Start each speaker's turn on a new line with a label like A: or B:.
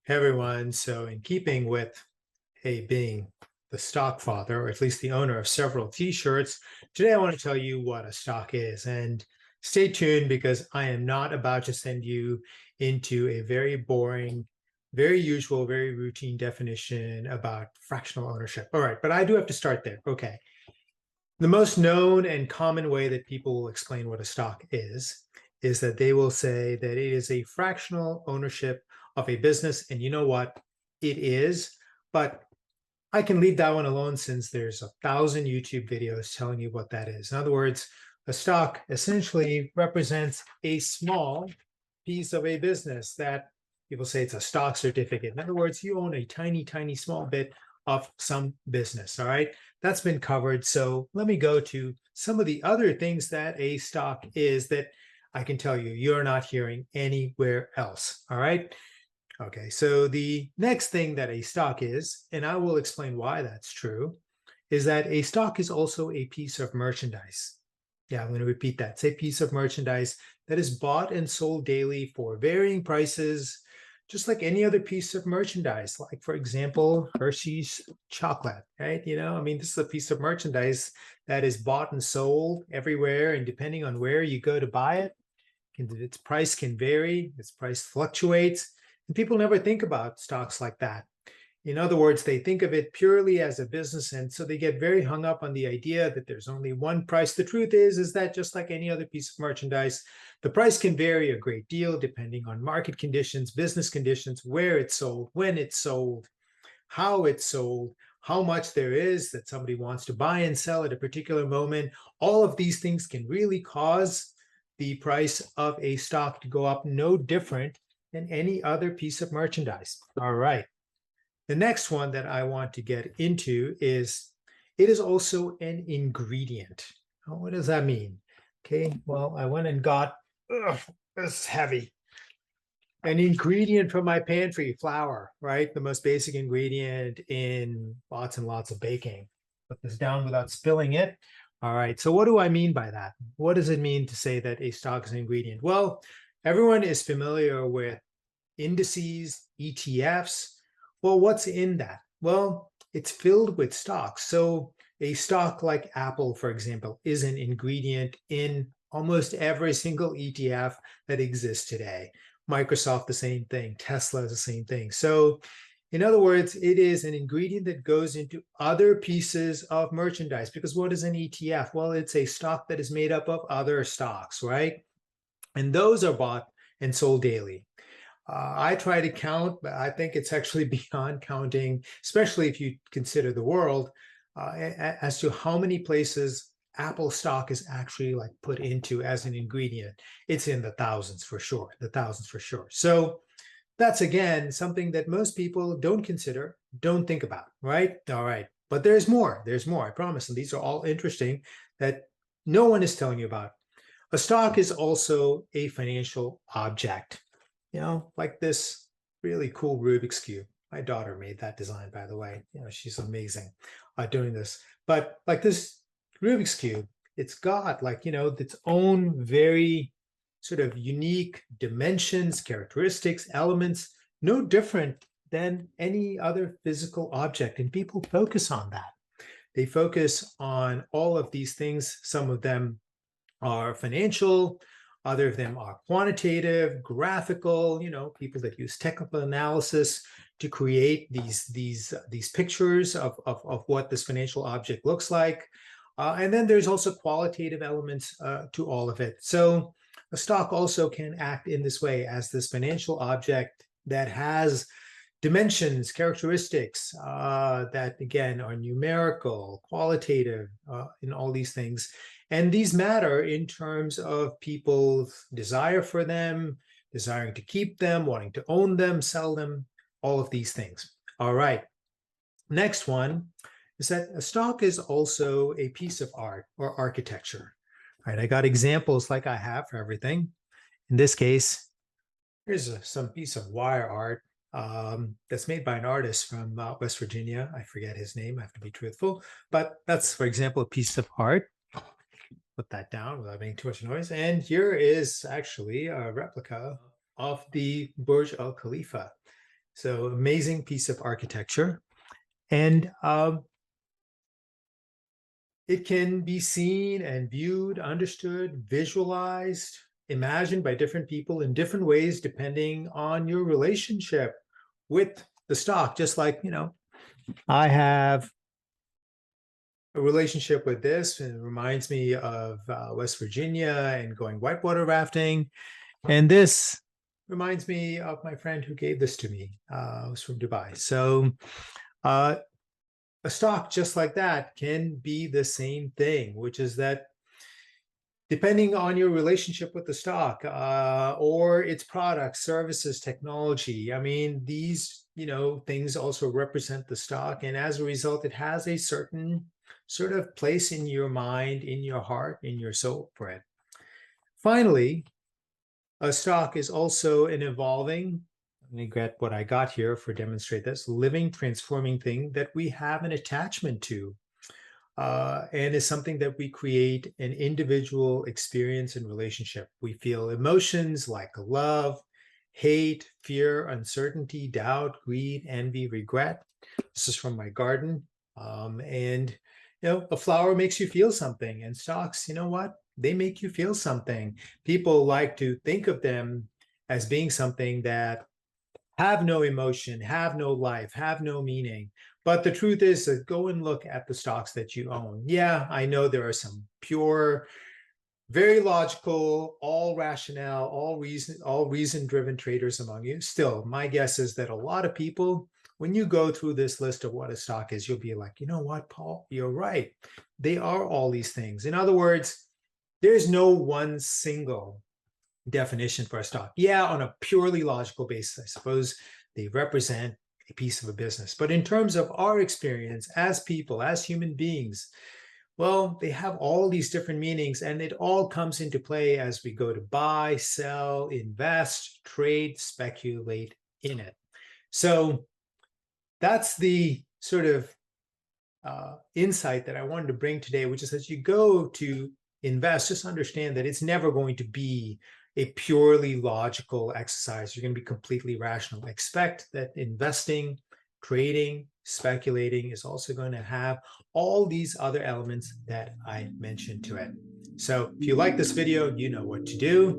A: Hey everyone. So, in keeping with being the stock father, or at least the owner of several t-shirts, today I want to tell you what a stock is. And stay tuned because I am not about to send you into a very boring, very usual, very routine definition about fractional ownership. All right, but I do have to start there. Okay. The most known and common way that people will explain what a stock is that they will say that it is a fractional ownership of a business. And you know what? It is. But I can leave that one alone since there's 1,000 YouTube videos telling you what that is. In other words, a stock essentially represents a small piece of a business that people say it's a stock certificate. In other words, you own a tiny, tiny, small bit of some business. All right. That's been covered. So let me go to some of the other things that a stock is that I can tell you you're not hearing anywhere else. All right. Okay. So the next thing that a stock is, and I will explain why that's true, is that a stock is also a piece of merchandise. Yeah, I'm going to repeat that. It's a piece of merchandise that is bought and sold daily for varying prices, just like any other piece of merchandise. Like, for example, Hershey's chocolate, right? I mean, this is a piece of merchandise that is bought and sold everywhere. And depending on where you go to buy it, its price can vary, its price fluctuates. And people never think about stocks like that. In other words, they think of it purely as a business, and so they get very hung up on the idea that there's only one price. The truth is that just like any other piece of merchandise, the price can vary a great deal depending on market conditions, business conditions, where it's sold, when it's sold, how it's sold, how much there is that somebody wants to buy and sell at a particular moment. All of these things can really cause the price of a stock to go up, no different than any other piece of merchandise. All right. The next one that I want to get into is it is also an ingredient. Oh, what does that mean? Okay, well, I went and got, this is heavy, an ingredient from my pantry, flour, right? The most basic ingredient in lots and lots of baking. Put this down without spilling it. All right, so what do I mean by that? What does it mean to say that a stock is an ingredient? Well, everyone is familiar with indices, ETFs. Well, what's in that? Well, it's filled with stocks. So a stock like Apple, for example, is an ingredient in almost every single ETF that exists today. Microsoft, the same thing. Tesla is the same thing. So in other words, it is an ingredient that goes into other pieces of merchandise. Because what is an ETF? Well, it's a stock that is made up of other stocks, right? And those are bought and sold daily. I try to count, but I think it's actually beyond counting, especially if you consider the world, as to how many places Apple stock is actually like put into as an ingredient. It's in the thousands for sure, the thousands for sure. So that's again something that most people don't consider, don't think about, right? All right. But there's more. There's more, I promise. And these are all interesting that no one is telling you about. A stock is also a financial object, like this really cool Rubik's Cube. My daughter made that design, by the way. She's amazing doing this. But like this Rubik's Cube, it's got like, its own very sort of unique dimensions, characteristics, elements, no different than any other physical object. And people focus on that. They focus on all of these things. Some of them are financial, other of them are quantitative, graphical, people that use technical analysis to create these pictures of what this financial object looks like. And then there's also qualitative elements to all of it. So a stock also can act in this way as this financial object that has dimensions, characteristics that again are numerical, qualitative, in all these things. And these matter in terms of people's desire for them, desiring to keep them, wanting to own them, sell them, all of these things. All right. Next one is that a stock is also a piece of art or architecture. All right. I got examples like I have for everything. In this case, here's some piece of wire art that's made by an artist from West Virginia. I forget his name. I have to be truthful. But that's, for example, a piece of art. Put that down without making too much noise. And here is actually a replica of the Burj Al Khalifa. So amazing piece of architecture. And it can be seen and viewed, understood, visualized, imagined by different people in different ways, depending on your relationship with the stock. Just like, I have a relationship with this, and it reminds me of West Virginia and going whitewater rafting. And this reminds me of my friend who gave this to me. It was from Dubai. So uh, a stock just like that can be the same thing, which is that depending on your relationship with the stock or its products, services, technology, I mean, these things also represent the stock, and as a result, it has a certain sort of place in your mind, in your heart, in your soul for it. Finally, a stock is also an evolving, let me get what I got here for demonstrate this, living, transforming thing that we have an attachment to. And is something that we create an individual experience and relationship. We feel emotions like love, hate, fear, uncertainty, doubt, greed, envy, regret. This is from my garden. And a flower makes you feel something, and stocks, you know what? They make you feel something. People like to think of them as being something that have no emotion, have no life, have no meaning. But the truth is that go and look at the stocks that you own. Yeah, I know there are some pure, very logical, all rationale, all reason-driven traders among you. Still, my guess is that a lot of people, when you go through this list of what a stock is, you'll be like, you know what, Paul, you're right. They are all these things. In other words, there's no one single definition for a stock. Yeah, on a purely logical basis, I suppose they represent a piece of a business. But in terms of our experience as people, as human beings, well, they have all these different meanings, and it all comes into play as we go to buy, sell, invest, trade, speculate in it. So that's the sort of insight that I wanted to bring today, which is as you go to invest, just understand that it's never going to be a purely logical exercise. You're going to be completely rational. Expect that investing, trading, speculating is also going to have all these other elements that I mentioned to it. So if you like this video, you know what to do.